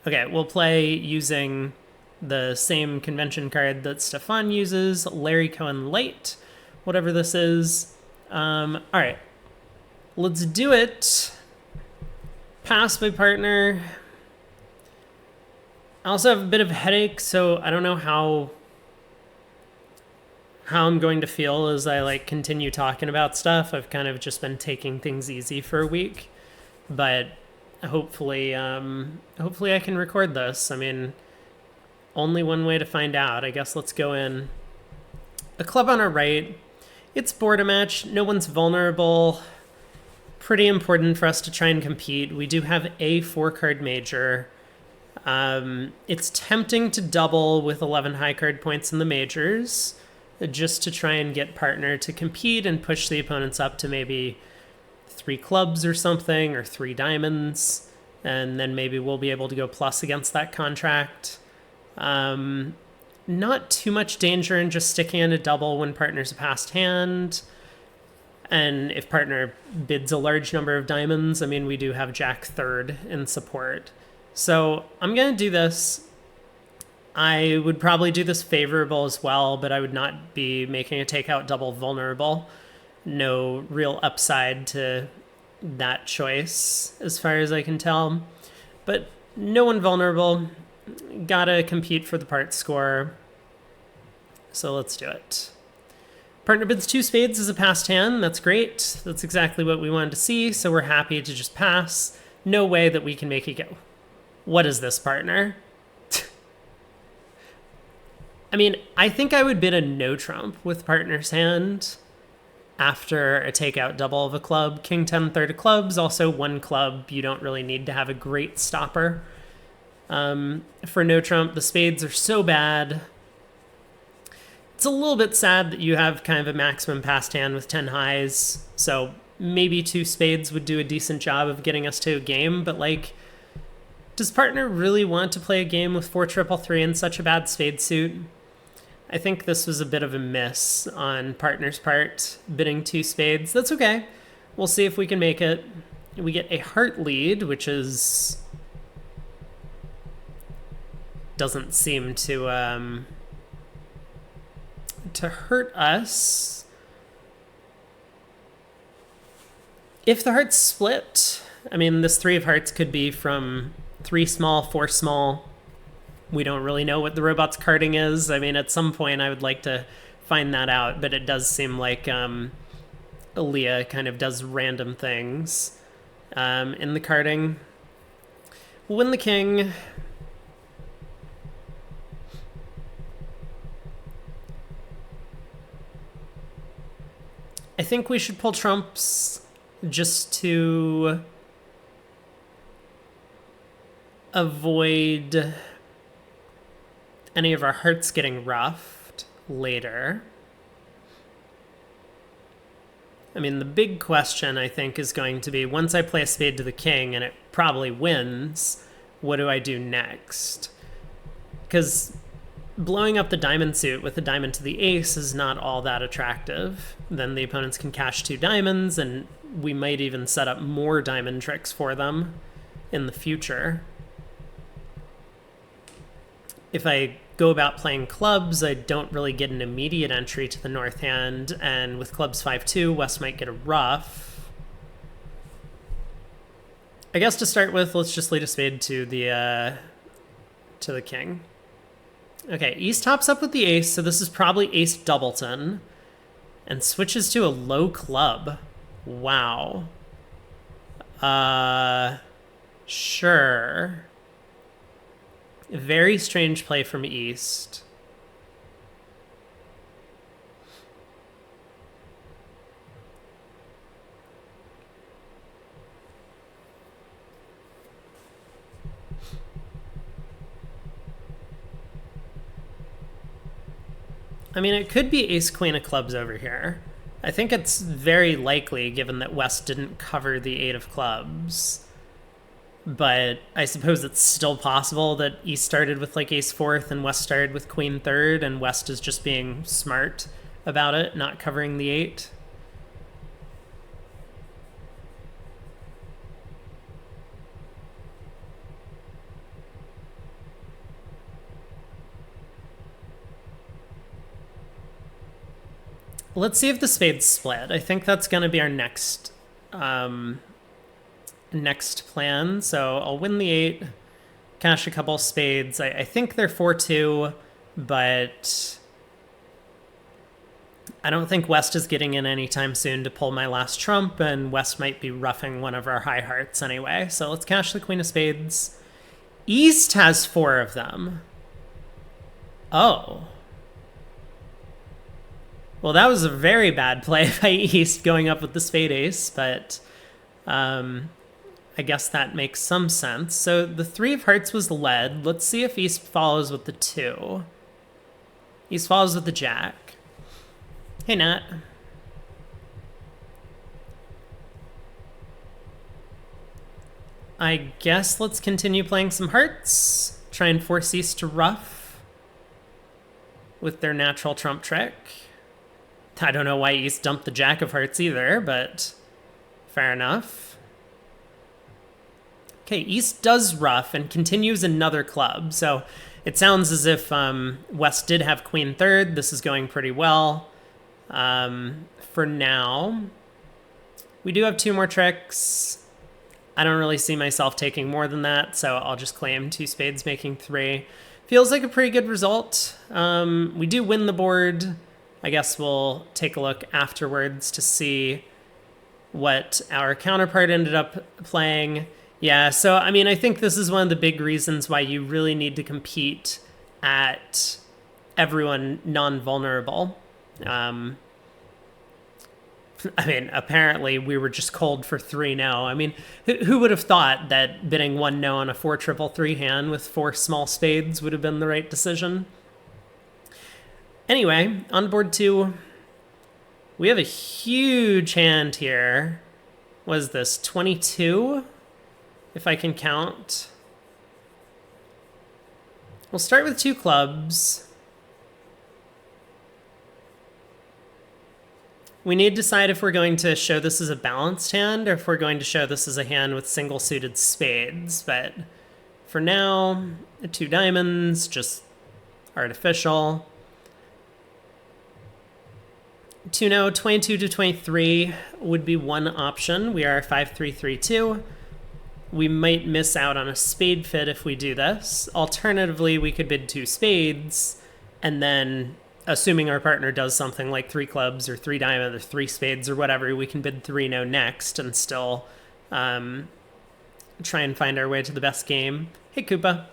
Okay, we'll play using the same convention card that Stefan uses, Larry Cohen Light, whatever this is. All right, let's do it. Pass my partner. I also have a bit of a headache, so I don't know how I'm going to feel as I like continue talking about stuff. I've kind of just been taking things easy for a week, but hopefully I can record this. I mean, only one way to find out. I guess let's go in. A club on our right. It's board a match. No one's vulnerable. Pretty important for us to try and compete. We do have a 4-card major. It's tempting to double with 11 high card points in the majors, just to try and get partner to compete and push the opponents up to maybe 3 clubs or something, or 3 diamonds, and then maybe we'll be able to go plus against that contract. Not too much danger in just sticking in a double when partner's a passed hand. And if partner bids a large number of diamonds, I mean, we do have Jack third in support. So I'm going to do this. I would probably do this favorable as well, but I would not be making a takeout double vulnerable. No real upside to that choice as far as I can tell. But no one vulnerable. Gotta compete for the part score. So let's do it. Partner bids 2 spades as a passed hand. That's great. That's exactly what we wanted to see. So we're happy to just pass. No way that we can make it go. What is this, partner? I mean, I think I would bid a no trump with partner's hand after a takeout double of a club. King 10 third of clubs, also 1 club. You don't really need to have a great stopper. For no trump, the spades are so bad. It's a little bit sad that you have kind of a maximum passed hand with 10 highs. So maybe 2 spades would do a decent job of getting us to a game. But like, does partner really want to play a game with 4 triple 3 in such a bad spade suit? I think this was a bit of a miss on partner's part, bidding 2 spades. That's okay. We'll see if we can make it. We get a heart lead, which is... doesn't seem to hurt us. If the hearts split, I mean, this 3 of hearts could be from 3 small, 4 small. We don't really know what the robot's carding is. I mean, at some point I would like to find that out, but it does seem like Aaliyah kind of does random things in the carding. We'll win the king. I think we should pull trumps just to avoid any of our hearts getting roughed later. I mean, the big question, I think, is going to be, once I play a spade to the king, and it probably wins, what do I do next? Because blowing up the diamond suit with a diamond to the ace is not all that attractive. Then the opponents can cash 2 diamonds, and we might even set up more diamond tricks for them in the future. If I go about playing clubs, I don't really get an immediate entry to the north hand, and with clubs 5-2, West might get a ruff. I guess to start with, let's just lead a spade to the king. Okay, East tops up with the ace, so this is probably ace doubleton, and switches to a low club. Wow. Sure. Very strange play from East. I mean, it could be ace queen of clubs over here. I think it's very likely, given that West didn't cover the 8 of clubs. But I suppose it's still possible that East started with like ace 4th and West started with queen 3rd, and West is just being smart about it, not covering the 8. Let's see if the spades split. I think that's going to be our next next plan. So I'll win the 8, cash a couple spades. I think they're 4-2, but I don't think West is getting in anytime soon to pull my last trump, and West might be roughing one of our high hearts anyway. So let's cash the queen of spades. East has 4 of them. Oh. Well, that was a very bad play by East going up with the spade ace, but I guess that makes some sense. So the 3 of hearts was led. Let's see if East follows with the 2. East follows with the jack. Hey, Nat. I guess let's continue playing some hearts. Try and force East to ruff with their natural trump trick. I don't know why East dumped the jack of hearts either, but fair enough. Okay, East does ruff and continues another club. So it sounds as if West did have queen third. This is going pretty well. For now, we do have 2 more tricks. I don't really see myself taking more than that, so I'll just claim 2 spades making 3. Feels like a pretty good result. We do win the board. I guess we'll take a look afterwards to see what our counterpart ended up playing. Yeah, so I mean, I think this is one of the big reasons why you really need to compete at everyone non-vulnerable. I mean, apparently we were just cold for 3-0. I mean, who would have thought that bidding 1-0 on a 4-3-3 hand with 4 small spades would have been the right decision? Anyway, on board 2, we have a huge hand here. What is this, 22? If I can count. We'll start with 2 clubs. We need to decide if we're going to show this as a balanced hand or if we're going to show this as a hand with single suited spades. But for now, 2 diamonds, just artificial. 2-0, 22 to 23 would be one option. We are 5-3-3-2. We might miss out on a spade fit if we do this. Alternatively, we could bid 2 spades, and then, assuming our partner does something like 3 clubs or 3 diamonds or 3 spades or whatever, we can bid 3-0 next and still try and find our way to the best game. Hey, Koopa.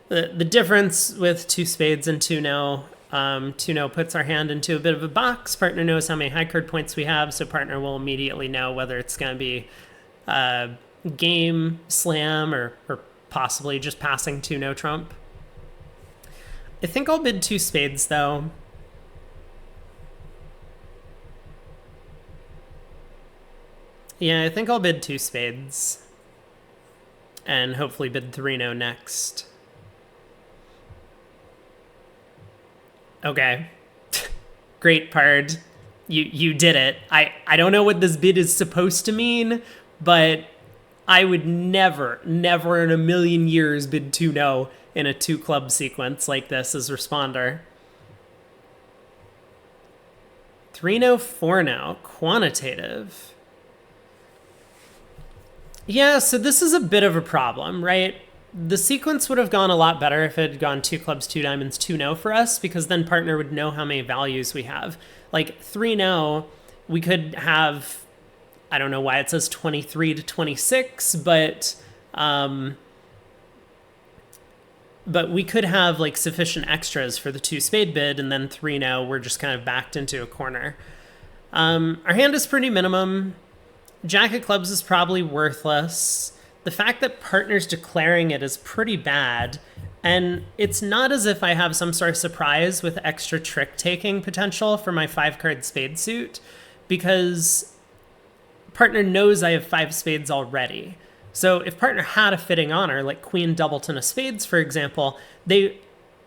The difference with 2 spades and 2-0, 2-0 puts our hand into a bit of a box. Partner knows how many high card points we have, so partner will immediately know whether it's going to be game, slam, or possibly just passing 2-0 trump. I think I'll bid 2 spades, though. Yeah, I think I'll bid 2 spades. And hopefully bid 3-0 next. Okay. Great, Pard. You did it. I don't know what this bid is supposed to mean, but I would never in a million years bid 2-0 in a 2 club sequence like this as responder. 3-0, 4-0, quantitative. Yeah, so this is a bit of a problem, right? The sequence would have gone a lot better if it had gone 2 clubs, 2 diamonds, 2-0 for us, because then partner would know how many values we have. Like 3-0, we could have, I don't know why it says 23 to 26, but we could have like sufficient extras for the 2 spade bid, and then 3-0, we're just kind of backed into a corner. Our hand is pretty minimum. Jack of clubs is probably worthless. The fact that partner's declaring it is pretty bad, and it's not as if I have some sort of surprise with extra trick-taking potential for my 5-card spade suit, because partner knows I have 5 spades already. So if partner had a fitting honor, like queen doubleton of spades, for example, they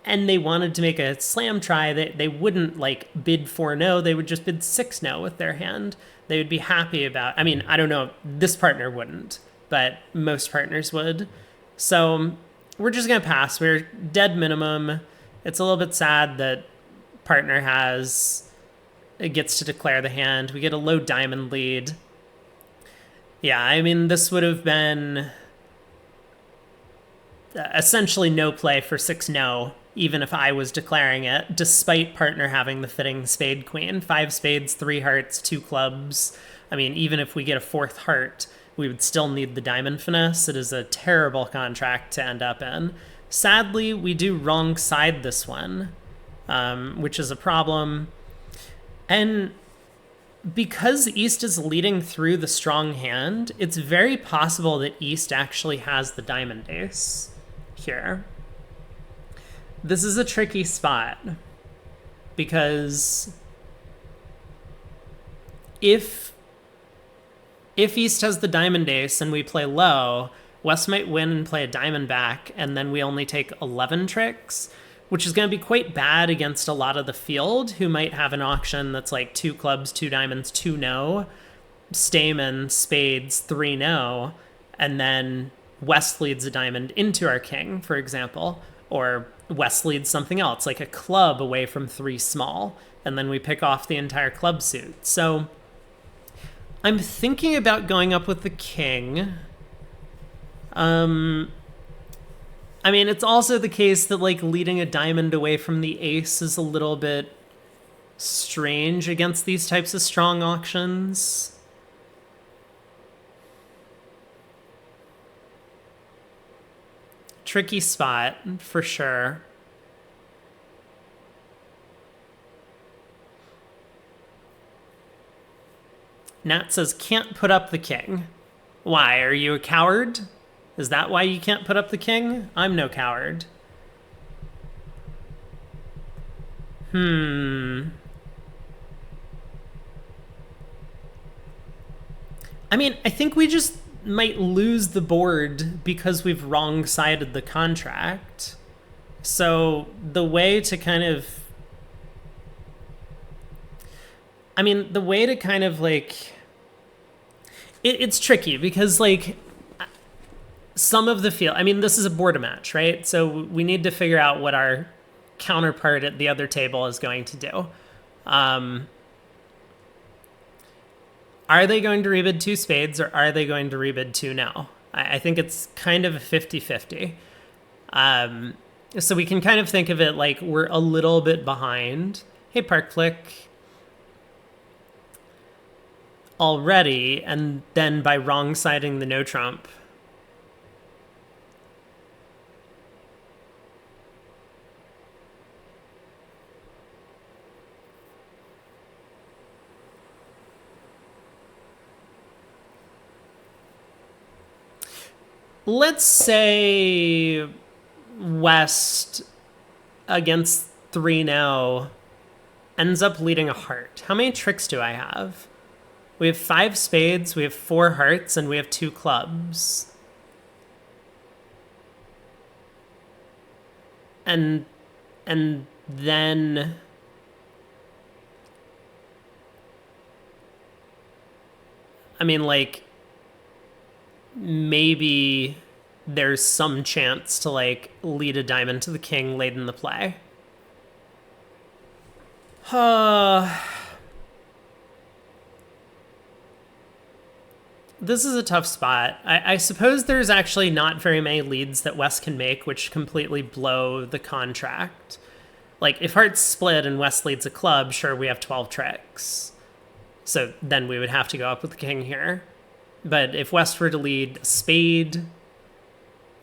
wanted to make a slam try, they wouldn't like bid 4-0, they would just bid 6-0 with their hand. They would be happy about, I mean, I don't know, this partner wouldn't, but most partners would. So we're just going to pass. We're dead minimum. It's a little bit sad that partner has it gets to declare the hand. We get a low diamond lead. Yeah, I mean, this would have been essentially no play for 6-no, even if I was declaring it, despite partner having the fitting spade queen. 5 spades, 3 hearts, 2 clubs. I mean, even if we get a 4th heart, we would still need the diamond finesse. It is a terrible contract to end up in. Sadly, we do wrong side this one, which is a problem. And because East is leading through the strong hand, it's very possible that East actually has the diamond ace here. This is a tricky spot because if East has the diamond ace and we play low, West might win and play a diamond back, and then we only take 11 tricks, which is going to be quite bad against a lot of the field who might have an auction that's like 2 clubs, 2 diamonds, 2 no, Stamen, spades, 3 no, and then West leads a diamond into our king, for example, or West leads something else, like a club away from 3 small, and then we pick off the entire club suit. So I'm thinking about going up with the king. I mean, it's also the case that, like, leading a diamond away from the ace is a little bit strange against these types of strong auctions. Tricky spot, for sure. Nat says, can't put up the king. Why, are you a coward? Is that why you can't put up the king? I'm no coward. I mean, I think we just might lose the board because we've wrong-sided the contract. So the way to kind of... I mean, the way to kind of, like... It's tricky because, like, some of the field... I mean, this is a border match, right? So we need to figure out what our counterpart at the other table is going to do. Are they going to rebid 2 spades, or are they going to rebid 2 no? I think it's kind of a 50-50. So we can kind of think of it like we're a little bit behind. Hey, Park Flick. Already, and then by wrong-siding the no trump. Let's say West against 3 no ends up leading a heart. How many tricks do I have? We have 5 spades, we have 4 hearts, and we have 2 clubs. And then... I mean, like, maybe there's some chance to, like, lead a diamond to the king late in the play. This is a tough spot. I suppose there's actually not very many leads that West can make which completely blow the contract. Like, if hearts split and West leads a club, sure, we have 12 tricks. So then we would have to go up with the king here. But if West were to lead a spade,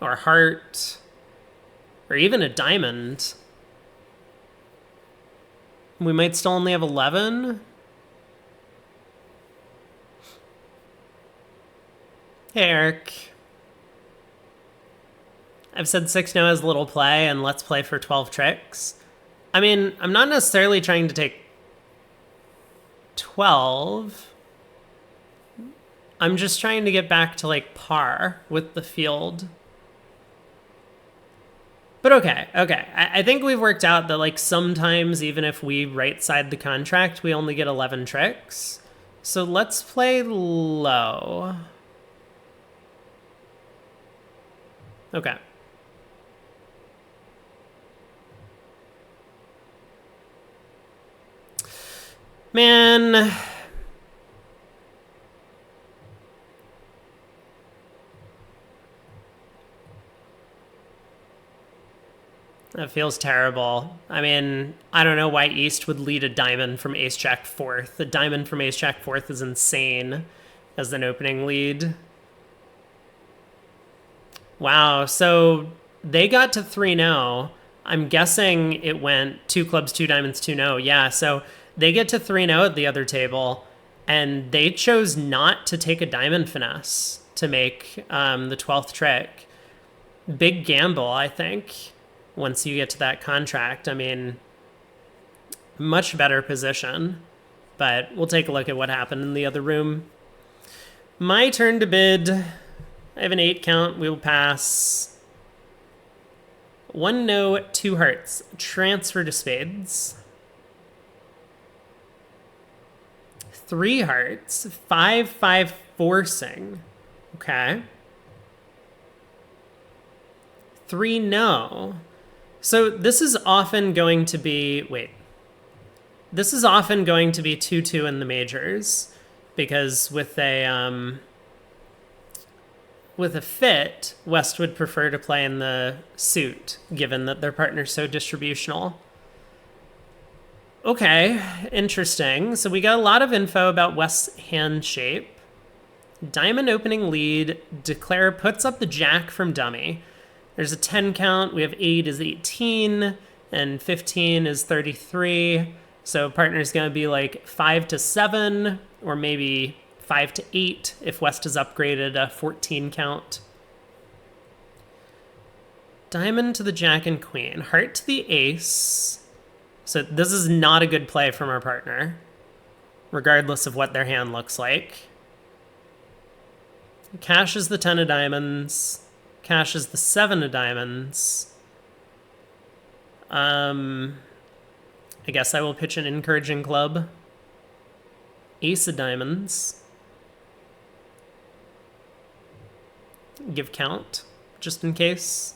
or a heart, or even a diamond, we might still only have 11. Hey, Eric. I've said 6 no has little play, and let's play for 12 tricks. I mean, I'm not necessarily trying to take 12. I'm just trying to get back to, like, par with the field. But okay. I think we've worked out that, like, sometimes even if we right-side the contract, we only get 11 tricks. So let's play low. Okay. Man. That feels terrible. I mean, I don't know why East would lead a diamond from Ace Jack fourth. The diamond from Ace Jack fourth is insane as an opening lead. Wow, so they got to 3-0. I'm guessing it went 2 clubs, 2 diamonds, 2-0. Yeah, so they get to 3-0 at the other table, and they chose not to take a diamond finesse to make the 12th trick. Big gamble, I think, once you get to that contract. I mean, much better position, but we'll take a look at what happened in the other room. My turn to bid. I have an 8 count. We will pass. 1 no, 2 hearts. Transfer to spades. 3 hearts. 5-5 forcing. Okay. 3 no. So this is often going to be... Wait. This is often going to be 2-2 in the majors. Because with a fit, West would prefer to play in the suit, given that their partner's so distributional. Okay, interesting. So we got a lot of info about West's hand shape. Diamond opening lead. Declare puts up the jack from dummy. There's a 10 count. We have 8 is 18, and 15 is 33. So partner's going to be like 5-7, or maybe 5-8 if West has upgraded a 14 count. Diamond to the jack and queen. Heart to the ace. So this is not a good play from our partner, regardless of what their hand looks like. Cashes the 10 of diamonds. Cashes the 7 of diamonds. I guess I will pitch an encouraging club. Ace of diamonds. Give count, just in case.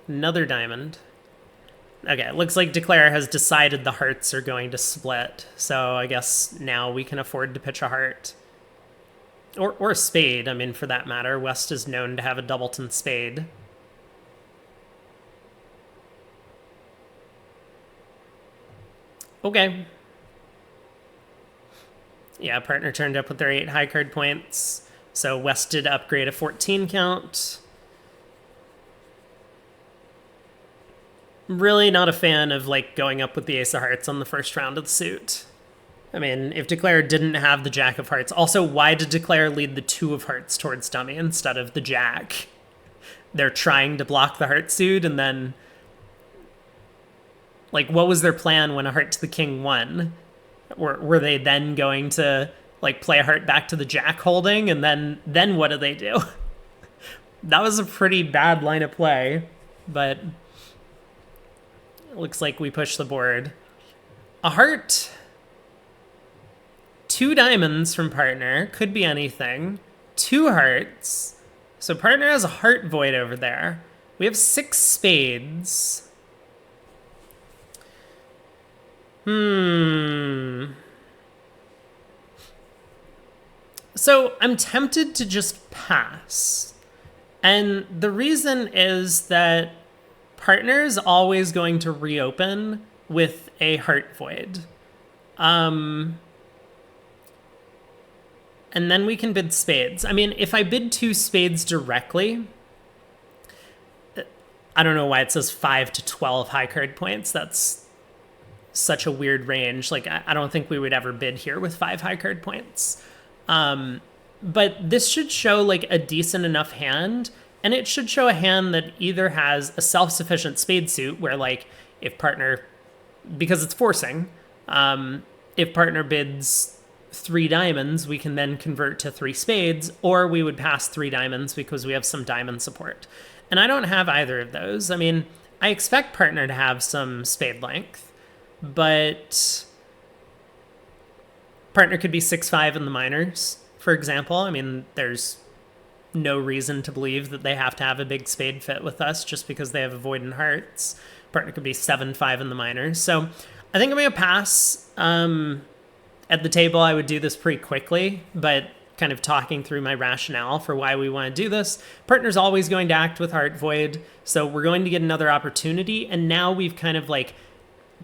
Another diamond. Okay, it looks like Declare has decided the hearts are going to split. So I guess now we can afford to pitch a heart. Or a spade, I mean, for that matter. West is known to have a doubleton spade. Okay. Yeah, partner turned up with their 8 high card points. So West did upgrade a 14 count. Really not a fan of like going up with the ace of hearts on the first round of the suit. I mean, if Declare didn't have the jack of hearts... Also, why did Declare lead the 2 of hearts towards dummy instead of the jack? They're trying to block the heart suit, and then... Like, what was their plan when a heart to the king won? Were they then going to, like, play a heart back to the jack holding, and then what do they do? That was a pretty bad line of play, but... It looks like we push the board. A heart... 2 diamonds from partner. Could be anything. 2 hearts. So partner has a heart void over there. We have 6 spades. So I'm tempted to just pass. And the reason is that partner is always going to reopen with a heart void. And then we can bid spades. I mean, if I bid 2 spades directly, I don't know why it says 5-12 high card points. That's such a weird range. Like, I don't think we would ever bid here with 5 high card points. But this should show like a decent enough hand, and it should show a hand that either has a self-sufficient spade suit where like if partner, because it's forcing, if partner bids 3 diamonds, we can then convert to 3 spades, or we would pass 3 diamonds because we have some diamond support. And I don't have either of those. I mean, I expect partner to have some spade length, but partner could be 6-5 in the minors, for example. I mean, there's no reason to believe that they have to have a big spade fit with us just because they have a void in hearts. Partner could be 7-5 in the minors. So I think I'm going to pass. At the table, I would do this pretty quickly, but kind of talking through my rationale for why we want to do this. Partner's always going to act with Heart Void, so we're going to get another opportunity, and now we've kind of like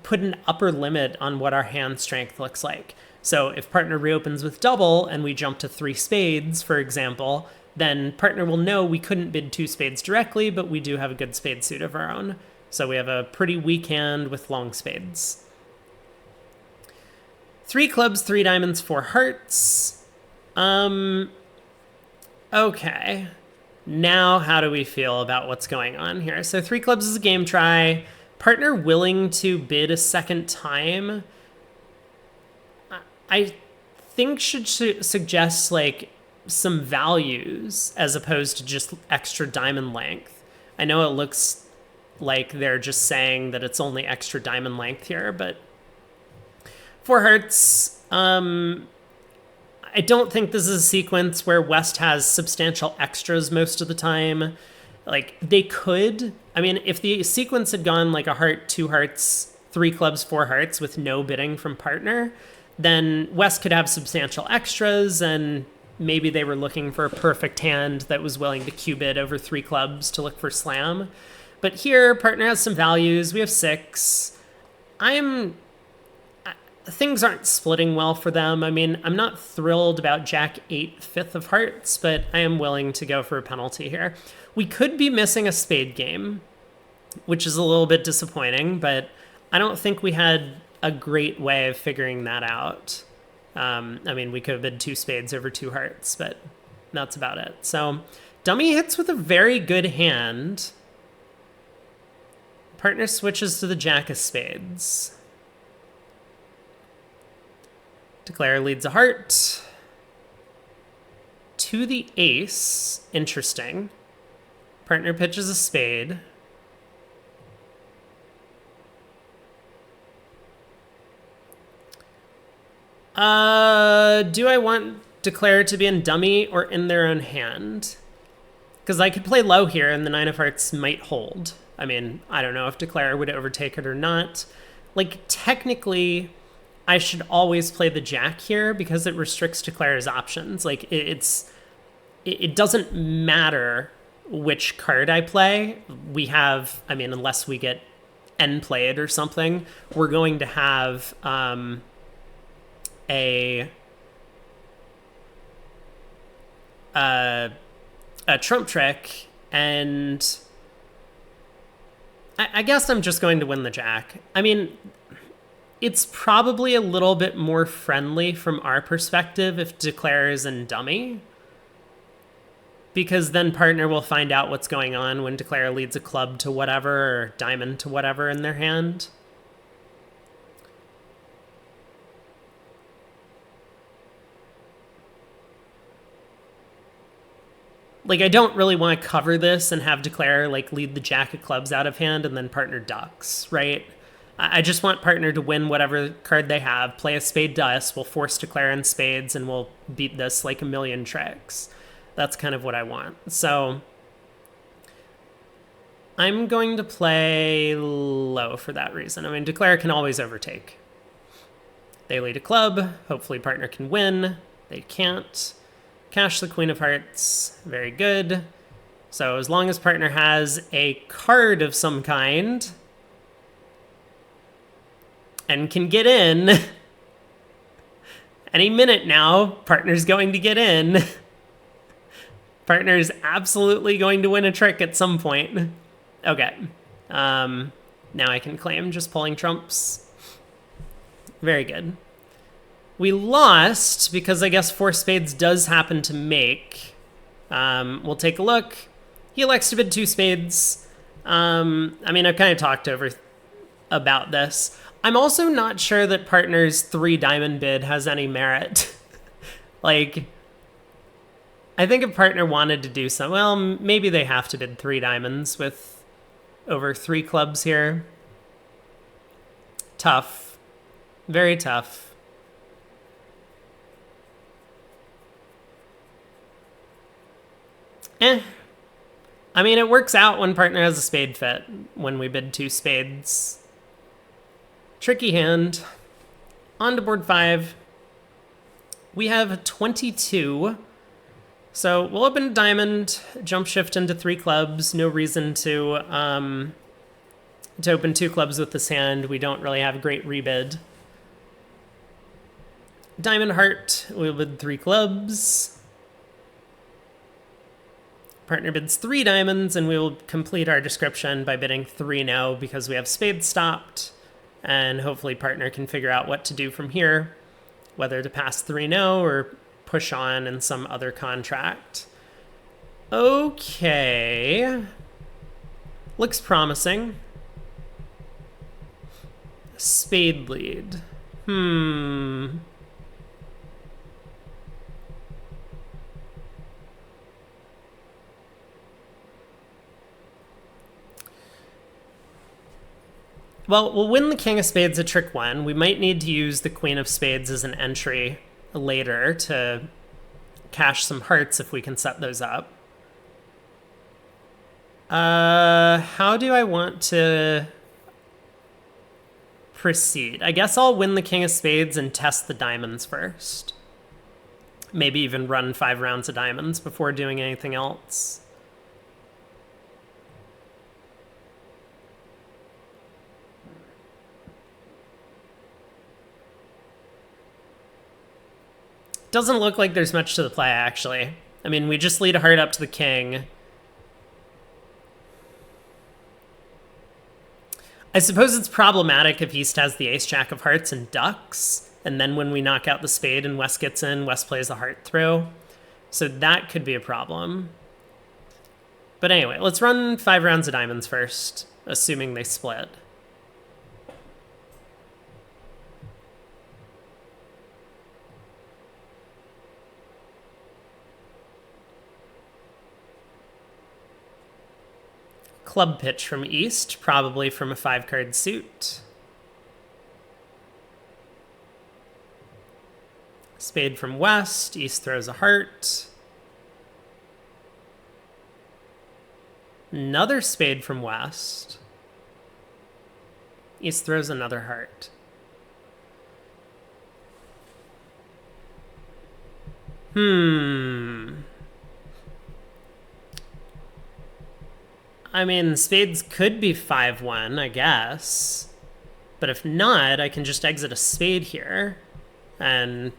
put an upper limit on what our hand strength looks like. So if partner reopens with double and we jump to 3 spades, for example, then partner will know we couldn't bid 2 spades directly, but we do have a good spade suit of our own. So we have a pretty weak hand with long spades. 3 clubs, 3 diamonds, 4 hearts. Okay. Now how do we feel about what's going on here? So 3 clubs is a game try. Partner willing to bid a second time, I think should suggest like some values as opposed to just extra diamond length. I know it looks like they're just saying that it's only extra diamond length here, but 4 hearts. I don't think this is a sequence where West has substantial extras most of the time. Like, they could. I mean, if the sequence had gone like a heart, 2 hearts, 3 clubs, 4 hearts with no bidding from partner, then West could have substantial extras, and maybe they were looking for a perfect hand that was willing to Q-bid over 3 clubs to look for slam. But here, partner has some values. We have 6. Things aren't splitting well for them. I mean, I'm not thrilled about Jack 8, 5th of hearts, but I am willing to go for a penalty here. We could be missing a spade game, which is a little bit disappointing, but I don't think we had a great way of figuring that out. I mean, we could have bid 2 spades over 2 hearts, but that's about it. So dummy hits with a very good hand. Partner switches to the Jack of spades. Declare leads a heart. To the ace. Interesting. Partner pitches a spade. Do I want Declare to be in dummy or in their own hand? Because I could play low here and the 9 of hearts might hold. I mean, I don't know if Declare would overtake it or not. Like, technically, I should always play the Jack here because it restricts Declare's options. Like, it doesn't matter which card I play. We have, I mean, unless we get N played or something, we're going to have a trump trick, and I guess I'm just going to win the Jack. I mean, it's probably a little bit more friendly from our perspective if Declare is in dummy, because then partner will find out what's going on when Declare leads a club to whatever or diamond to whatever in their hand. Like, I don't really want to cover this and have Declare like lead the Jack of clubs out of hand and then partner ducks, right? I just want partner to win whatever card they have, play a spade to us, we'll force Declare in spades, and we'll beat this like a million tricks. That's kind of what I want. So I'm going to play low for that reason. I mean, Declare can always overtake. They lead a club. Hopefully partner can win. They can't. Cash the Queen of Hearts. Very good. So as long as partner has a card of some kind and can get in, any minute now, partner's going to get in. Partner's absolutely going to win a trick at some point. Okay. Now I can claim just pulling trumps. Very good. We lost because I guess 4 spades does happen to make. We'll take a look. He elects to bid 2 spades. I mean, I've kind of talked about this. I'm also not sure that partner's 3 diamond bid has any merit. Like, I think if partner wanted to do so, well, maybe they have to bid 3 diamonds with over 3 clubs here. Tough. Very tough. I mean, it works out when partner has a spade fit, when we bid 2 spades. Tricky hand. On to board 5. We have 22. So we'll open a diamond, jump shift into 3 clubs. No reason to open 2 clubs with this hand. We don't really have great rebid. Diamond heart, we'll bid 3 clubs. Partner bids 3 diamonds, and we will complete our description by bidding 3 no because we have spades stopped. And hopefully partner can figure out what to do from here, whether to pass 3 no or push on in some other contract. Okay. Looks promising. Spade lead. Well, we'll win the king of spades at trick 1. We might need to use the queen of spades as an entry later to cash some hearts if we can set those up. How do I want to proceed? I guess I'll win the king of spades and test the diamonds first. Maybe even run 5 rounds of diamonds before doing anything else. Doesn't look like there's much to the play, actually. I mean, we just lead a heart up to the king. I suppose it's problematic if East has the ace-jack of hearts and ducks, and then when we knock out the spade and West gets in, West plays a heart through. So that could be a problem. But anyway, let's run 5 rounds of diamonds first, assuming they split. Club pitch from East, probably from a 5-card suit. Spade from West, East throws a heart. Another spade from West. East throws another heart. I mean, spades could be 5-1, I guess. But if not, I can just exit a spade here. And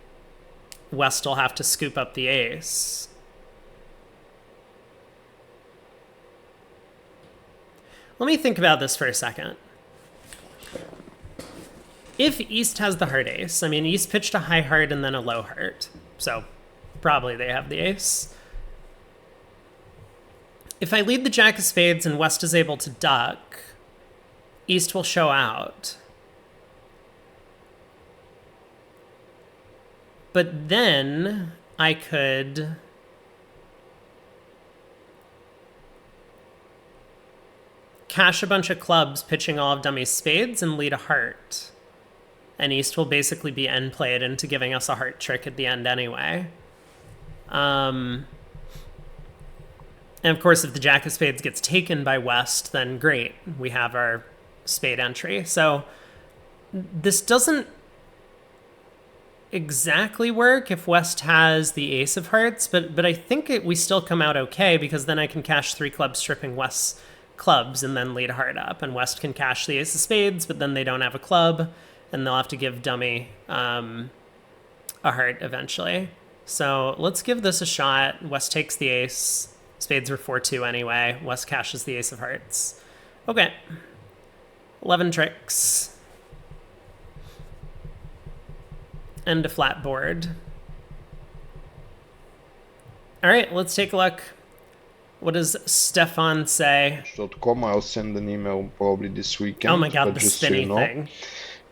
West will have to scoop up the ace. Let me think about this for a second. If East has the heart ace, I mean, East pitched a high heart and then a low heart. So probably they have the ace. If I lead the jack of spades and West is able to duck, East will show out. But then I could cash a bunch of clubs, pitching all of dummy's spades, and lead a heart. And East will basically be end played into giving us a heart trick at the end anyway. And of course, if the jack of spades gets taken by West, then great. We have our spade entry. So this doesn't exactly work if West has the ace of hearts, but I think we still come out okay because then I can cash 3 clubs stripping West's clubs and then lead a heart up. And West can cash the ace of spades, but then they don't have a club and they'll have to give dummy a heart eventually. So let's give this a shot. West takes the ace. Spades were 4-2 anyway. West cashes the ace of hearts. Okay. 11 tricks. And a flat board. All right, let's take a look. What does Stefan say? .com. I'll send an email probably this weekend. Oh my god, the spinny thing.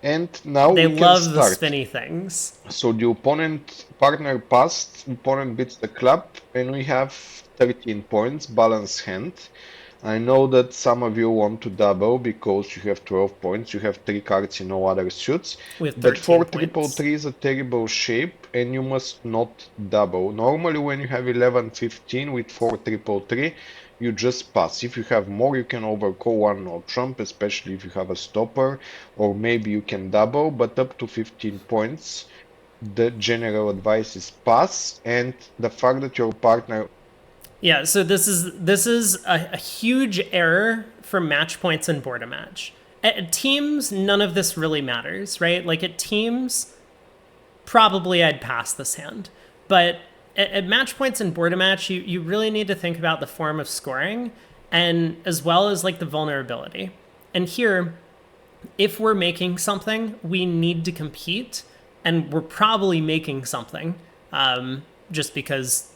And now they we can love start. The spinny things. So the partner passed, opponent beats the club, and we have 13 points, balance hand. I know that some of you want to double because you have 12 points, you have 3 cards in no other suits. But 4 triple 3 is a terrible shape and you must not double. Normally when you have 11-15 with 4 triple 3, you just pass. If you have more, you can overcall one or trump, especially if you have a stopper, or maybe you can double, but up to 15 points, the general advice is pass, and the fact that your partner. Yeah, so this is a huge error for match points and board a match. At teams, none of this really matters, right? Like at teams, probably I'd pass this hand. But at match points and board a match, you really need to think about the form of scoring and as well as like the vulnerability. And here, if we're making something, we need to compete, and we're probably making something just because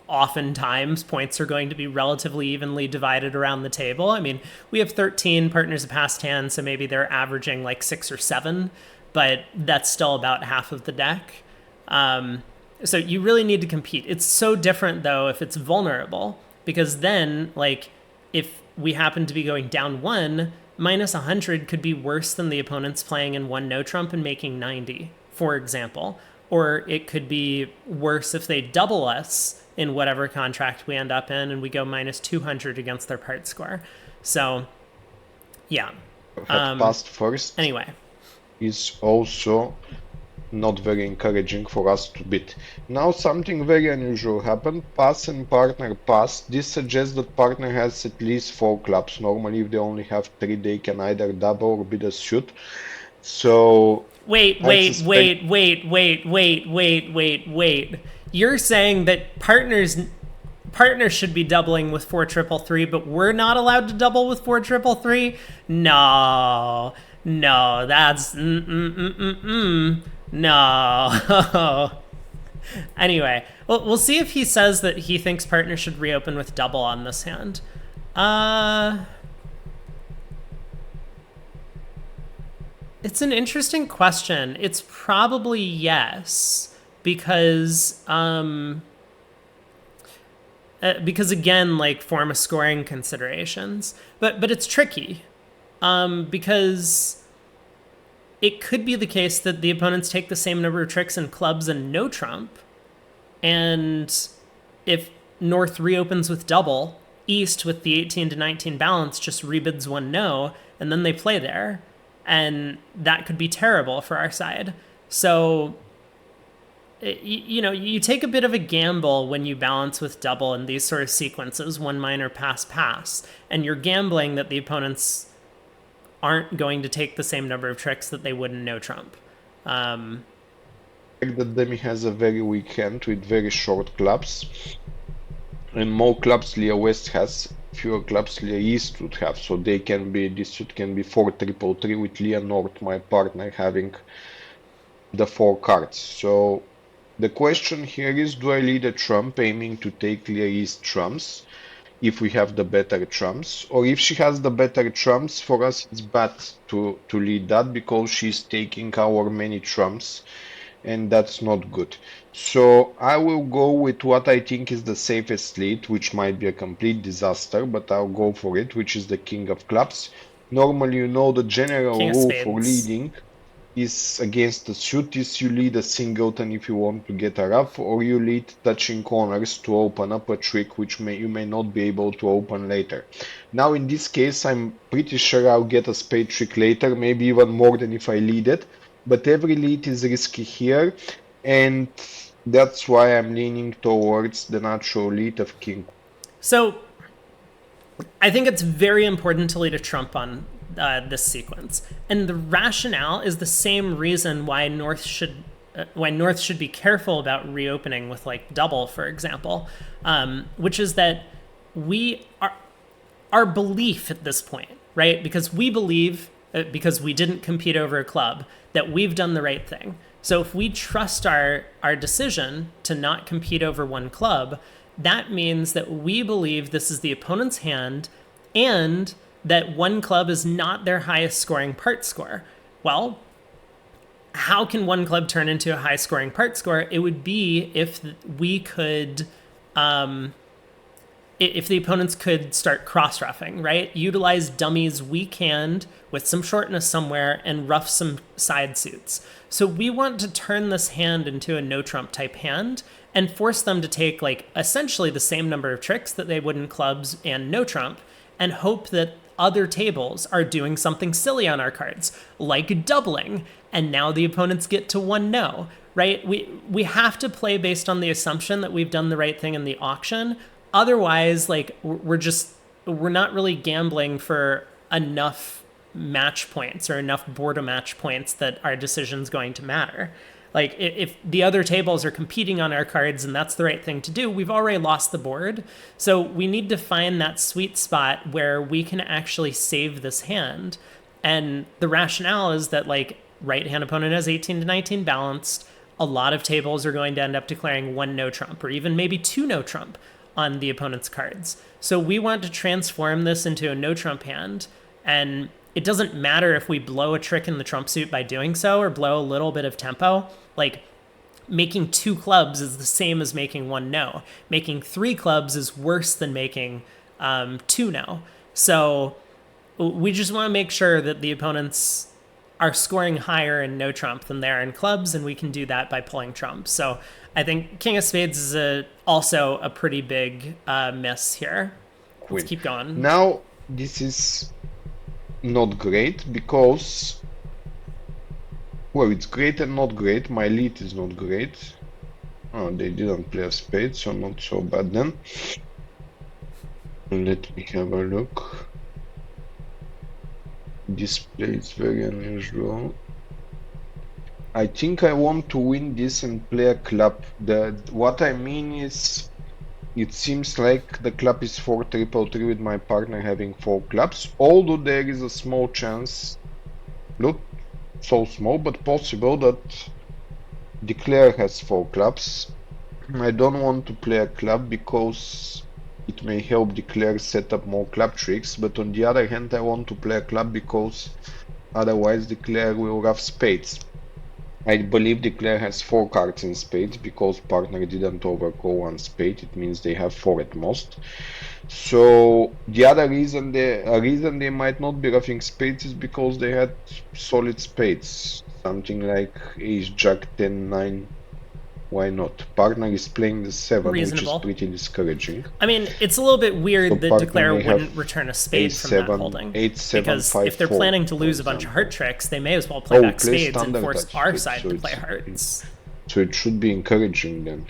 oftentimes points are going to be relatively evenly divided around the table. I mean, we have 13 partners of past hand, so maybe they're averaging like 6 or 7, but that's still about half of the deck. So you really need to compete. It's so different though if it's vulnerable, because then like if we happen to be going down 1, minus 100 could be worse than the opponent's playing in 1 no trump and making 90, for example. Or it could be worse if they double us in whatever contract we end up in and we go minus 200 against their part score. So, yeah. Had passed first Anyway. is also not very encouraging for us to beat. Now something very unusual happened. Pass and partner pass. This suggests that partner has at least 4 clubs. Normally, if they only have 3, they can either double or beat a suit. So Wait. You're saying that partners should be doubling with 4 triple 3, but we're not allowed to double with 4 triple 3? No, that's no. Anyway, we'll see if he says that he thinks partner should reopen with double on this hand. It's an interesting question. It's probably yes, because again, like form of scoring considerations, but it's tricky, because it could be the case that the opponents take the same number of tricks in clubs and no trump, and if North reopens with double, East with the 18 to 19 balance just rebids 1 no, and then they play there. And that could be terrible for our side. So, you take a bit of a gamble when you balance with double in these sort of sequences, 1 minor pass, and you're gambling that the opponents aren't going to take the same number of tricks that they would in no trump. The fact that Demi has a very weak hand with very short clubs, and more clubs Leah West has, fewer clubs Leah East would have, so this suit can be 4 triple 3 with Leah North, my partner, having the 4 cards. So the question here is, do I lead a trump aiming to take Leah East trumps if we have the better trumps, or if she has the better trumps, for us it's bad to lead that because she's taking our many trumps, and that's not good. So I will go with what I think is the safest lead, which might be a complete disaster, but I'll go for it, which is the King of Clubs. Normally, the general rule for leading is against the suit is you lead a singleton if you want to get a ruff, or you lead touching corners to open up a trick which you may not be able to open later. Now in this case, I'm pretty sure I'll get a spade trick later, maybe even more than if I lead it, but every lead is risky here, and that's why I'm leaning towards the natural lead of King. So I think it's very important to lead a trump on this sequence, and the rationale is the same reason why North should be careful about reopening with like double, for example, which is that our belief at this point, right? Because we believe, because we didn't compete over a club, that we've done the right thing. So if we trust our decision to not compete over 1 club, that means that we believe this is the opponent's hand and that 1 club is not their highest scoring part score. Well, how can 1 club turn into a high scoring part score? It would be if we could, if the opponents could start cross-ruffing, right? Utilize Dummy's weak hand with some shortness somewhere and ruff some side suits. So we want to turn this hand into a no-trump type hand and force them to take like essentially the same number of tricks that they would in clubs and no-trump, and hope that other tables are doing something silly on our cards, like doubling. and now the opponents get to one no, right? We have to play based on the assumption that we've done the right thing in the auction. Otherwise, like we're not really gambling for enough match points or enough board match points that our decision's going to matter. Like if the other tables are competing on our cards and that's the right thing to do, we've already lost the board. So we need to find that sweet spot where we can actually save this hand. And the rationale is that like right hand opponent has 18 to 19 balanced. A lot of tables are going to end up declaring one no trump or even maybe two no trump on the opponent's cards. So we want to transform this into a no trump hand. And it doesn't matter if we blow a trick in the trump suit by doing so or blow a little bit of tempo. Like making two clubs is the same as making one no. Making three clubs is worse than making two no. So we just want to make sure that the opponents are scoring higher in no trump than they are in clubs, and we can do that by pulling trumps. So I think King of Spades is also a pretty big miss here. Let's keep going. Now, this is not great because, well, it's great and not great. My lead is not great. Oh, they didn't play a spade, so not so bad then. Let me have a look. This play is very unusual. I think I want to win this and play a club. What I mean is, it seems like the club is 4-3-3 with my partner having 4 clubs, although there is a small chance, not so small, but possible that Declare has 4 clubs. I don't want to play a club because it may help Declare set up more club tricks, but on the other hand I want to play a club because otherwise Declare will have spades. I believe Declare has 4 cards in spades because partner didn't overcall 1 spade. It means they have 4 at most. So the other reason they might not be ruffing spades is because they had solid spades, something like ace, jack, 10, 9. Why not? Partner is playing the 7, Reasonable. which is pretty discouraging. I mean, it's a little bit weird So that Declare partner may wouldn't have return a spade from that 8-7, holding. 8-7, Because 5-4, if they're planning to for lose a bunch of example. heart tricks, they may as well play Oh, back play spades and standard force touch our spades, side so to play it's hearts. so it should be encouraging then.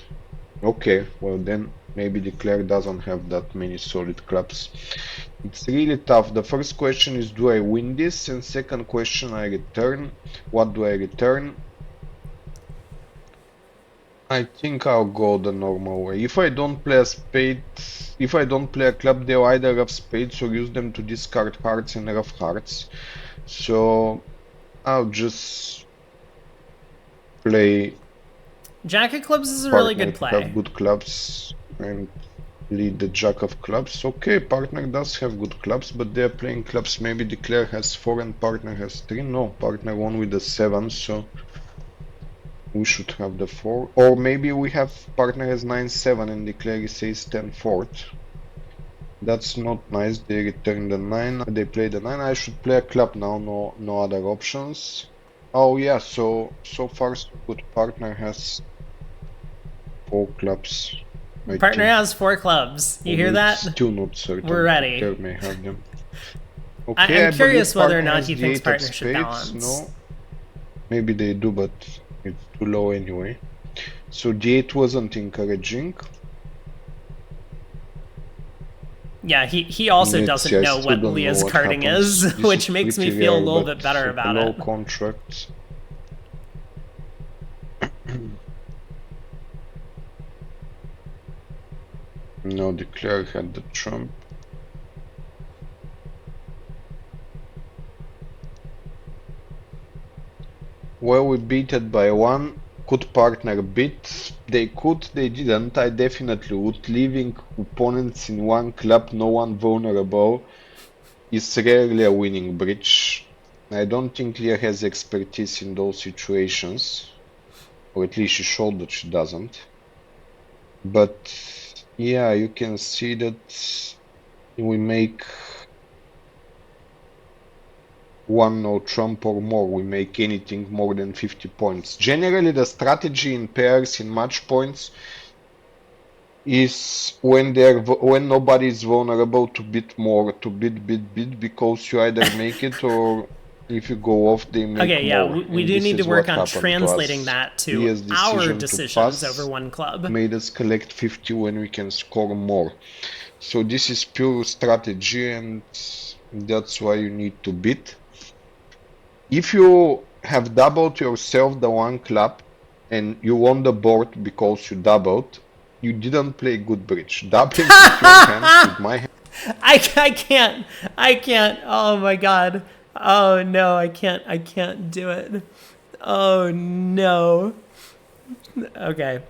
Okay, well then maybe Declare doesn't have that many solid clubs. It's really tough. The first question is, do I win this? And second question, I return. What do I return? I think I'll go the normal way. If I don't play a spade, if I don't play a club, they'll either have spades or use them to discard hearts and rough hearts. So I'll just play Jack of clubs is a partner really good to play. have good clubs and lead the jack of clubs. Okay, partner does have good clubs, but they're playing clubs. Maybe Declare has 4 and partner has 3. No, partner won with the 7, so we should have the 4. Or maybe we have partner has 9-7 and Declare is ace-10 fourth. That's not nice. They return the 9. They play the 9. I should play a club now. No other options. Oh yeah, so far so good. Partner has 4 clubs. Partner has 4 clubs. You hear that? Still not certain. We're ready. Declare may have them. Okay, I'm curious whether or partner not has he the thinks 8 of partner should spades. balance. No, maybe they do, but it's too low anyway. So the 8 wasn't encouraging. Yeah, he also Let's doesn't see, I know still what don't know Leah's what carding happens. is, This which makes me pretty feel a rare, little but bit better about low it. contract. No, Declare had the trump. Well, we beat it by 1. Could partner beat? They could, they didn't. I definitely would. Leaving opponents in 1 club, no one vulnerable, is rarely a winning bridge. I don't think Leah has expertise in those situations. Or at least she showed that she doesn't. But yeah, you can see that we make 1 no trump or more. We make anything more than 50 points. Generally, the strategy in pairs in match points is when nobody is vulnerable to bid more, to bid, because you either make it or If you go off, they make Okay, yeah, more. we And do this need to is what work on happened to translating us. that to Lia's our decision to decisions over pass one club. made us collect 50 when we can score more. So this is pure strategy, and that's why you need to beat. If you have doubled yourself the one club and you won the board because you doubled, you didn't play good bridge. Doubling with your hand, with my hand. I can't. I can't. Oh my god. Oh no, I can't do it. Oh no. Okay.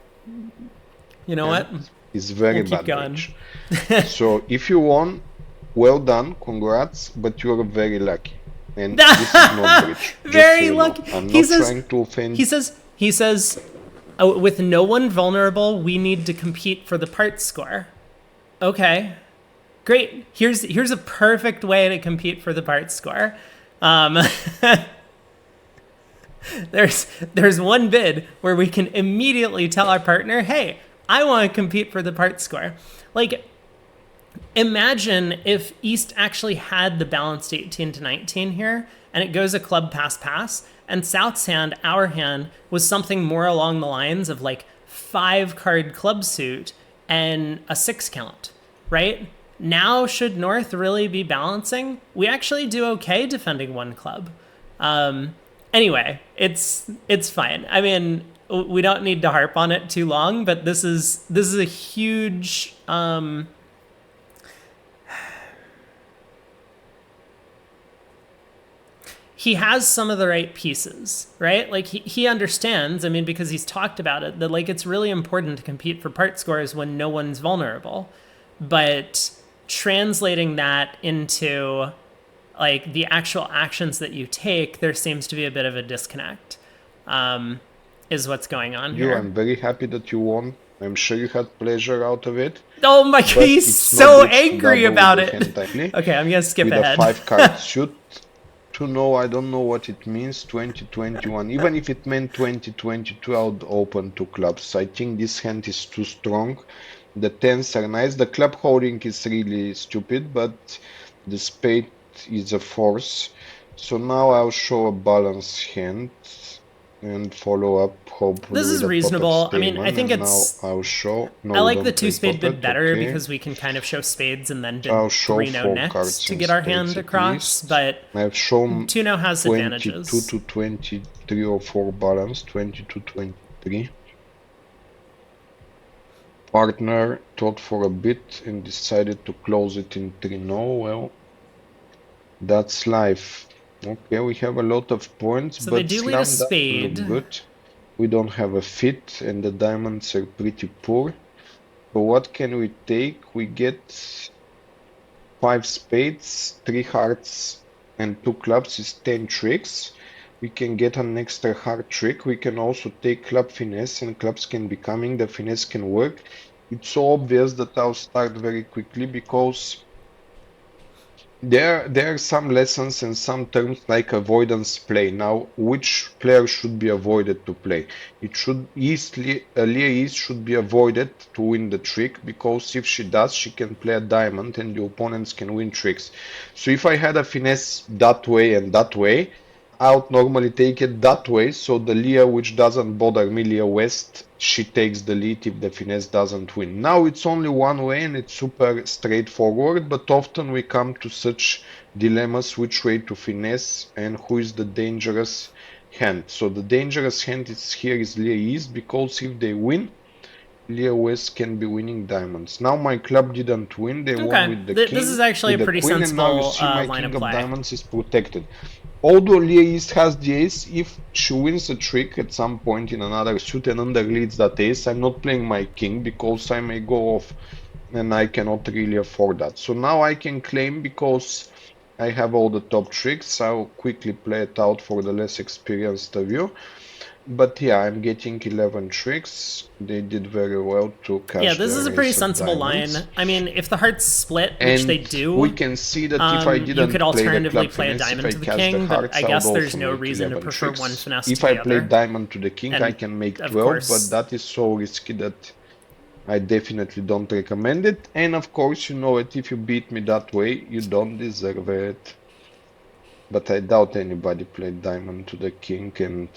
You know what? Is very We'll keep bad going. bridge. So if you won, well done, congrats, but you're very lucky. And this is not bridge, just so Very you know. lucky. I'm He not says trying to offend. he says oh, with no one vulnerable, we need to compete for the part score. Okay. Great. Here's a perfect way to compete for the part score. Um, there's one bid where we can immediately tell our partner, "Hey, I want to compete for the part score." Like, imagine if East actually had the balanced 18 to 19 here, and it goes a club pass, and South's hand, our hand, was something more along the lines of like 5-card club suit and a 6 count, right? Now, should North really be balancing? We actually do okay defending one club. Anyway, it's fine. I mean, we don't need to harp on it too long, but this is a huge he has some of the right pieces, right? Like he understands, I mean, because he's talked about it, that like it's really important to compete for part scores when no one's vulnerable. But translating that into like the actual actions that you take, there seems to be a bit of a disconnect, is what's going on here. I'm very happy that you won. I'm sure you had pleasure out of it. Oh my god, he's so angry about it. Okay, I'm gonna skip ahead. With a 5-card suit. To know, I don't know what it means, 2021. Even if it meant 2022, I would open 2 clubs. I think this hand is too strong. The 10s are nice. The club holding is really stupid, but the spade is a force. So now I'll show a balanced hand and follow up hopefully this is with reasonable. I mean, I think it's. Now I'll show. No, I like the 2-spade bid better okay. because we can kind of show spades and then bid I'll show 3 no next to get our hand across. But I've shown 2 no has 22 advantages. to 23 or 4 balance, 22 23. Partner thought for a bit and decided to close it in 3 no. Well, that's life. Okay, we have a lot of points, so but they do lead a spade. look good. We don't have a fit, and the diamonds are pretty poor. So what can we take? We get 5 spades, 3 hearts, and 2 clubs is 10 tricks. We can get an extra hard trick. We can also take club finesse, and clubs can be coming. The finesse can work. It's so obvious that I'll start very quickly because there are some lessons and some terms like avoidance play. Now, which player should be avoided to play? It should Leah East should be avoided to win the trick, because if she does, she can play a diamond and the opponents can win tricks. So if I had a finesse that way and that way, I would normally take it that way, so the Leah which doesn't bother me, Leah West, she takes the lead if the finesse doesn't win. Now it's only one way and it's super straightforward, but often we come to such dilemmas, which way to finesse and who is the dangerous hand. So the dangerous hand is Leah East, because if they win, Leah West can be winning diamonds. Now my club didn't win, they won with the king. This is actually a pretty sensible and now you see my line king of play. diamonds is protected. Although Leah East has the ace, if she wins a trick at some point in another suit and underleads that ace, I'm not playing my king, because I may go off and I cannot really afford that. So now I can claim, because I have all the top tricks. I'll quickly play it out for the less experienced of you. But yeah, I'm getting 11 tricks. They did very well to cash. Yeah, this is a pretty sensible line. I mean, if the hearts split, which and they do, we can see that if I didn't you could alternatively play a diamond to the king, king, but I guess there's no reason to prefer one finesse to the other. If I play diamond to the king, I can make 12, but that is so risky that I definitely don't recommend it. And of course, you know it, if you beat me that way, you don't deserve it. But I doubt anybody played diamond to the king and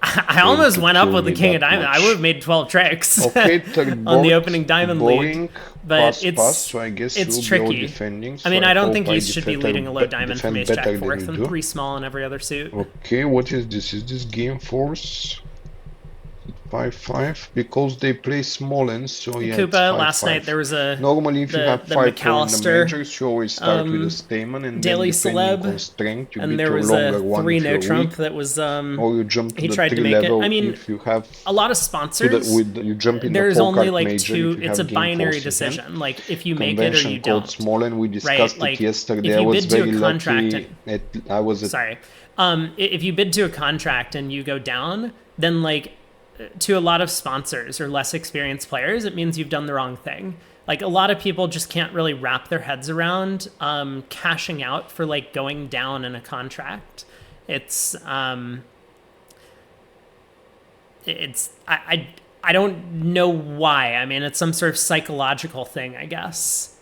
I aimed almost to went up kill with the me king of that diamond. I would have much. made 12 tricks Okay, third on the board, opening diamond lead, boring, but pass, so I guess it's you'll be all tricky. defending, I so mean, I I don't hope think I you should be leading a low diamond from defend ace jack better than you fourth and do. 3 small in every other suit. Okay, what is this? Is this game force? 5-5 because they play small ends, so yeah, it's Koopa, last 5-5. night there was Normally, if you have the 5-4 in the McAllister majors, you always start with a stamen, and then Daily depending on Celeb, strength, you and beat there your was a longer one 3 if no you're weak, trump that was or you jump to he the tried 3 to make it. level I mean, if you have a lot of to the sponsors, you jump in the there's 4 only card like major two, if you it's a have game binary force in hand. decision. Like if you make it or Convention you called don't. small end, we Right? discussed Like it yesterday. if I you was bid to very a contract lucky. and I was at sorry, if you bid to a contract and you go down, then like to a lot of sponsors or less experienced players, it means you've done the wrong thing. Like a lot of people just can't really wrap their heads around cashing out for like going down in a contract. I don't know why. I mean, it's some sort of psychological thing, I guess.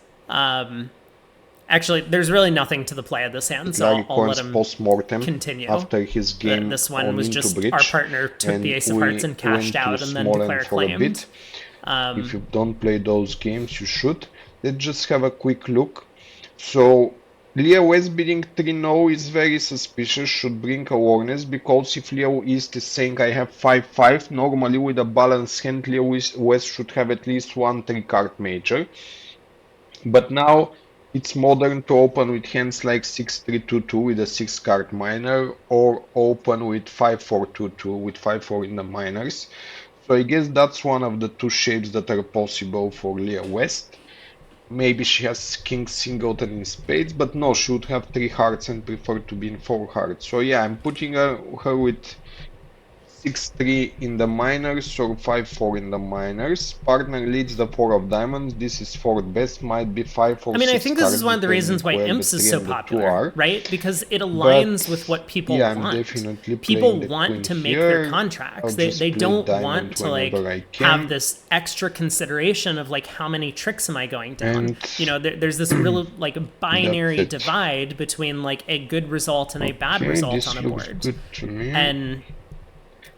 Actually, there's really nothing to the play of this hand, so Larry I'll let Cohen's him post-mortem continue. after his game This one on was into just bridge, our partner took and the ace of we hearts and cashed went to out and then small end declare for a claimed. bit. If you don't play those games, you should. Let's just have a quick look. So Leo West bidding 3-0 is very suspicious, should bring awareness, because if Leo East is saying I have 5-5, normally with a balanced hand, Leo West should have at least one 3-card major. But now it's modern to open with hands like 6-3-2-2 with a 6-card minor, or open with 5-4-2-2 with 5-4 in the minors. So I guess that's one of the two shapes that are possible for Leah West. Maybe she has king singleton in spades, but no, she would have 3 hearts and prefer to be in 4 hearts. So yeah, I'm putting her with 6-3 in the minors or 5-4 in the minors. Partner leads the 4 of diamonds. This is fourth best, might be 5 or 6 I mean, I think this cards, is one of the reasons why depending where Imps the is 3 so and the 2 popular, are. right? Because it aligns But with what people yeah, I'm want. definitely People playing the want queen to make their here. contracts. I'll They just they play don't diamond want to like whenever I have can. this extra consideration of like how many tricks am I going down. And You know, there's this real like that's binary it. divide between like a good result and a bad Okay, result this on a looks board. good to me. And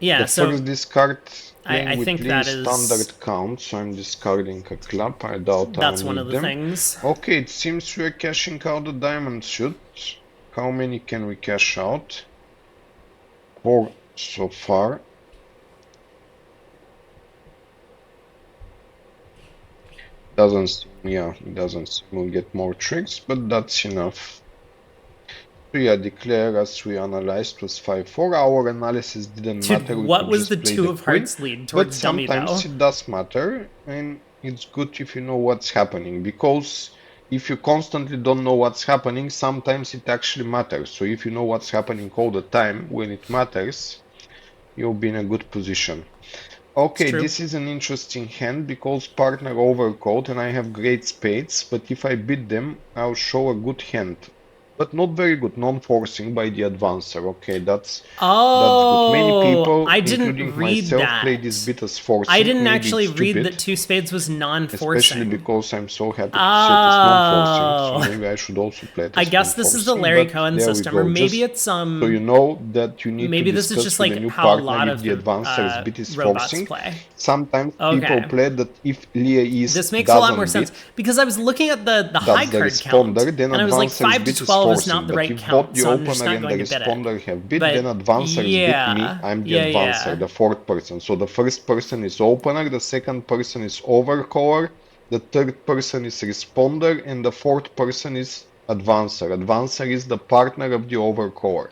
yeah, The so first discard playing I with think Lee that standard is count, so I'm discarding a club. I doubt I'll that's one of need the them. things. Okay, it seems we're cashing out the diamond shoot. How many can we cash out? 4 so far. Doesn't seem, yeah, it doesn't seem we'll get more tricks, but that's enough. So yeah, declare as we analyzed was 5-4. Our analysis didn't matter. Dude, We what could was just the play 2 the of queen. hearts lead But towards dummy though? sometimes it does matter, and it's good if you know what's happening, because if you constantly don't know what's happening, sometimes it actually matters. So if you know what's happening all the time, when it matters, you'll be in a good position. Okay, this is an interesting hand because partner overcalled and I have great spades, but if I beat them, I'll show a good hand. But not very good, non-forcing by the advancer. Okay, that's good. Many people, I didn't including read myself, that. play this bit as forcing. I didn't Maybe actually it's read stupid, that 2 spades was non-forcing. especially because I'm so happy to see it as non-forcing. So maybe I should also play it as I guess this is the Larry Cohen system, or maybe just it's so you know that you need maybe to this is discuss just with like a new how a partner lot if of the advancer's bit is robots forcing. play. Sometimes people play that if Leah East this makes a lot more doesn't sense because I was looking at the high the card count, responder, then and I was like advancer's 5 to bit is 12 is forcing. not the But right if both count, the so I'm just opener not and the going to bid it. responder have bid, But then advancer's bid me, I'm the advancer, the fourth person. So the first person is opener, the second person is overcaller, the third person is responder, and the fourth person is advancer. Advancer is the partner of the overcaller.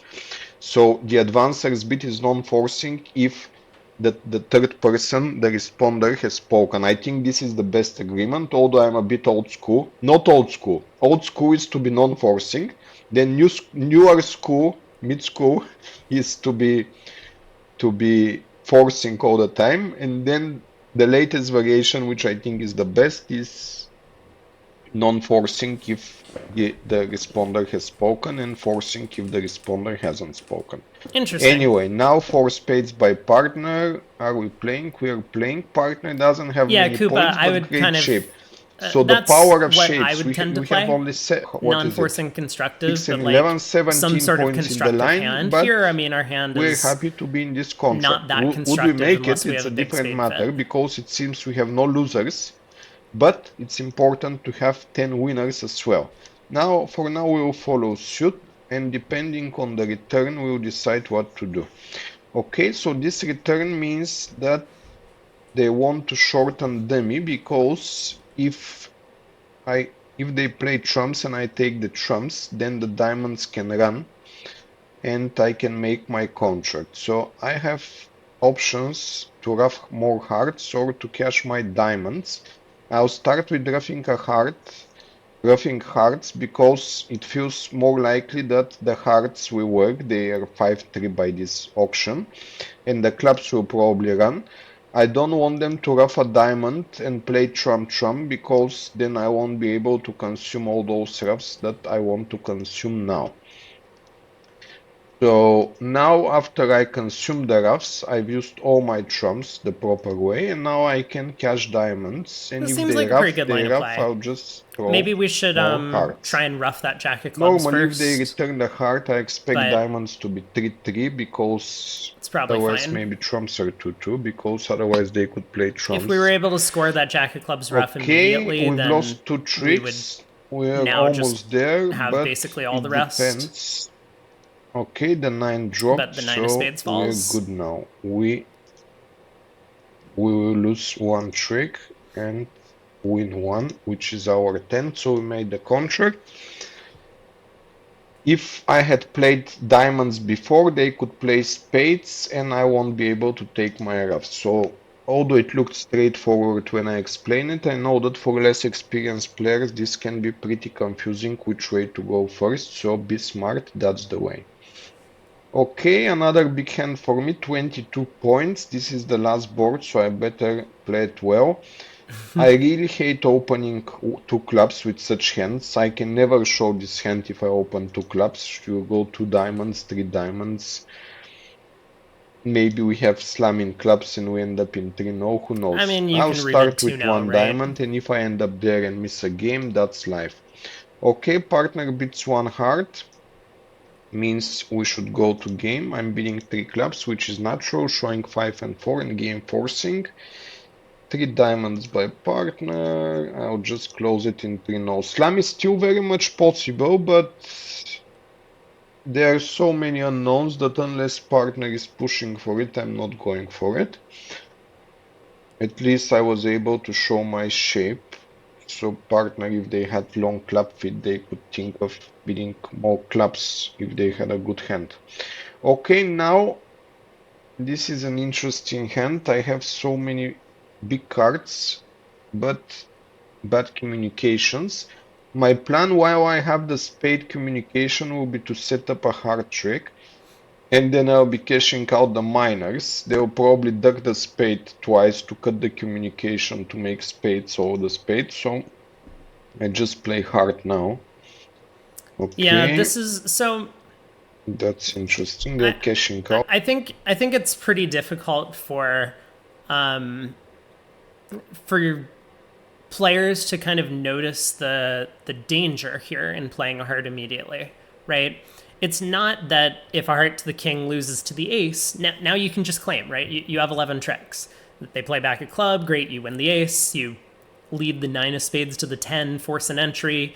So the advancer's bit is non-forcing if the third person, the responder, has spoken. I think this is the best agreement, although I'm a bit old school. Not old school. Old school is to be non-forcing. Then newer school, mid-school, is to be forcing all the time. And then the latest variation, which I think is the best, is non-forcing if the responder has spoken, and forcing if the responder hasn't spoken. Interesting. Anyway, now 4 spades by partner. Are we playing? We are playing. Partner doesn't have many Koopa, points, but I would great kind of shape. So the That's power of what I shapes, would tend to we have play. only set, what is it? Non-forcing 6 constructive, but and like 11, some 17 sort of points in the constructive line, hand. but Here, I mean, our hand we're is happy to be in this not contract. that Would we constructive make it? unless we It's have a a big different spade fit. matter because it seems we have no losers, but it's important to have 10 winners as well. Now, for now, we will follow suit, and depending on the return, we will decide what to do. Okay, so this return means that they want to shorten dummy because if they play trumps and I take the trumps, then the diamonds can run and I can make my contract. So I have options to rough more hearts or to cash my diamonds. I'll start with roughing hearts because it feels more likely that the hearts will work. They are 5-3 by this auction and the clubs will probably run. I don't want them to rough a diamond and play trump because then I won't be able to consume all those roughs that I want to consume now. So now after I consume the roughs, I've used all my trumps the proper way, and now I can cash diamonds. And This if seems like a pretty good they line of rough, play. I'll just Maybe throw we should more try hearts. and rough that jack of clubs Normally, if they first, return the heart, I expect but diamonds to be 3-3 because it's probably otherwise fine. maybe trumps are 2-2 because otherwise they could play If we were trumps. able to score that jack of clubs rough Okay, immediately, we've then lost two we would tricks. We're now just almost there, have but basically all the it rest. depends. Okay, the 9 But dropped, the nine of so spades we're falls. good now. We will lose one trick and win one, which is our 10, so we made the contract. If I had played diamonds before, they could play spades and I won't be able to take my roughs. So although it looked straightforward when I explain it, I know that for less experienced players this can be pretty confusing which way to go first, so be smart, that's the way. Okay, another big hand for me, 22 points. This is the last board, so I better play it well. I really hate opening two clubs with such hands. I can never show this hand if I open two clubs. You go two diamonds, three diamonds. Maybe we have slamming clubs and we end up in 3-0, who I knows. mean, you I'll can read it start 2 with now, one right? diamond, and if I end up there and miss a game, that's life. Okay, partner beats one heart. Means we should go to game. I'm beating three clubs, which is natural, showing 5 and 4 and game forcing. Three diamonds by partner. I'll just close it in 3-0. Slam is still very much possible, but there are so many unknowns that unless partner is pushing for it, I'm not going for it. At least I was able to show my shape. So partner, if they had long club feet, they could think of beating more clubs if they had a good hand. Okay, now this is an interesting hand. I have so many big cards, but bad communications. My plan while I have the spade communication will be to set up a hard trick, and then I'll be cashing out the minors. They'll probably duck the spade twice to cut the communication to make spades over the spade, so I just play hard now. Yeah, Okay, this is so. that's interesting. They're I, cashing out. I think it's pretty difficult for your players to kind of notice the danger here in playing a heart immediately, right? It's not that if a heart to the king loses to the ace, now you can just claim, right? You have 11 tricks. They play back a club, great, you win the ace, you lead the 9 of spades to the 10, force an entry,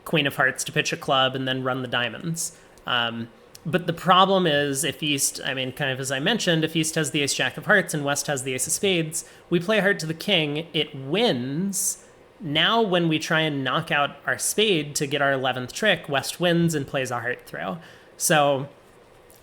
queen of hearts to pitch a club, and then run the diamonds. But the problem is if East, I mean, kind of as I mentioned, if East has the ace jack of hearts and West has the ace of spades, we play heart to the king, it wins. Now, when we try and knock out our spade to get our 11th trick, West wins and plays a heart throw. So,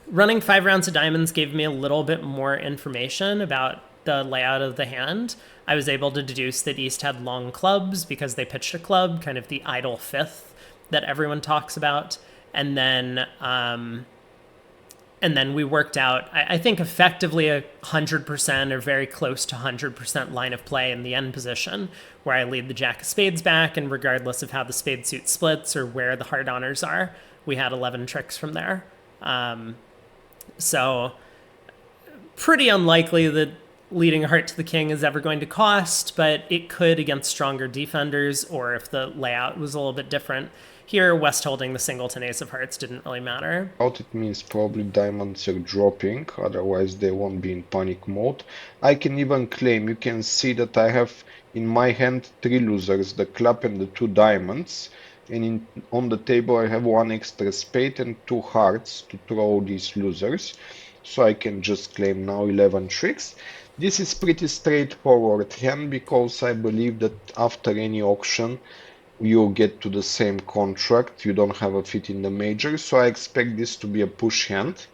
running 5 rounds of diamonds gave me a little bit more information about the layout of the hand. I was able to deduce that East had long clubs because they pitched a club, kind of the idle fifth that everyone talks about. And then we worked out, I think, effectively 100% or very close to 100% line of play in the end position, where I lead the jack of spades back, and regardless of how the spade suit splits or where the heart honors are, we had 11 tricks from there. So pretty unlikely that leading a heart to the king is ever going to cost, but it could against stronger defenders or if the layout was a little bit different. Here, West holding the singleton ace of hearts didn't really matter. Out it means probably diamonds are dropping, otherwise they won't be in panic mode. I can even claim, you can see that I have in my hand 3 losers, the club and the 2 diamonds, and on the table I have 1 extra spade and 2 hearts to throw these losers, so I can just claim now 11 tricks. This is pretty straightforward hand because I believe that after any auction you get to the same contract, you don't have a fit in the major, so I expect this to be a push hand.